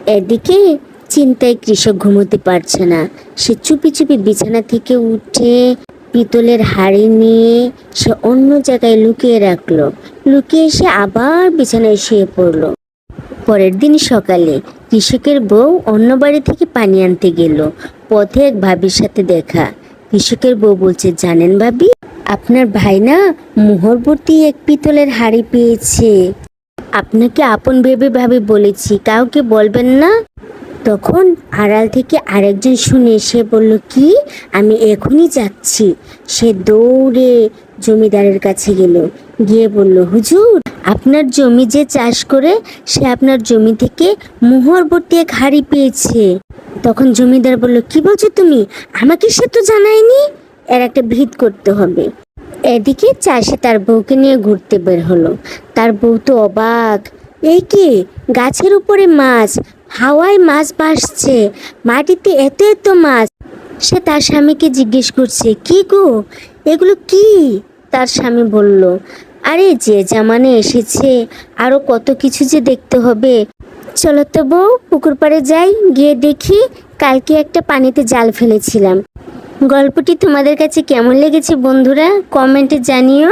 এদিকে চিন্তায় কৃষক ঘুমোতে পারছে না। সে চুপি চুপি বিছানা থেকে উঠে পিতলের হাঁড়ি নিয়ে সে অন্য জায়গায় লুকিয়ে রাখলো। লুকিয়ে সে আবার বিছানায় শুয়ে পড়লো। পরের দিন সকালে কৃষকের বউ অন্য বাড়ি থেকে পানি আনতে গেল। পথে এক ভাবির সাথে দেখা। কৃষকের বউ বলছে, জানেন ভাবি, আপনার ভাই না মোহরবর্তী এক পিতলের হাঁড়ি পেয়েছে। আপনাকে আপন ভেবে ভাবি বলেছি, কাউকে বলবেন না। তখন আড়াল থেকে আরেকজন শুনে সে বলল, কি, আমি এখনই যাচ্ছি। সে দৌড়ে জমিদারের কাছে গেল। গিয়ে বলল, হুজুর, আপনার জমি যে চাষ করে সে আপনার জমি থেকে মোহরবর্তী এক হাঁড়ি পেয়েছে। তখন জমিদার বলল, কি বলছো তুমি, আমাকে সে তো জানায়নি। এর একটা ভিত করতে হবে। এদিকে চাষি তার বউকে নিয়ে ঘুরতে বের হলো। তার বউ তো অবাক। এই কি, গাছের উপরে মাছ, হাওয়ায় মাছ ভাসছে, মাটিতে এত এত মাছ। সে তার স্বামীকে জিজ্ঞেস করছে, কি গো, এগুলো কি? তার স্বামী বলল, আরে যে জামানে এসেছে, আরো কত কিছু যে দেখতে হবে। চলো তো বউ, পুকুর পাড়ে যাই, গিয়ে দেখি। কালকে একটা পানিতে জাল ফেলেছিলাম। গল্পটি তোমাদের কাছে কেমন লেগেছে বন্ধুরা, কমেন্টে জানিও।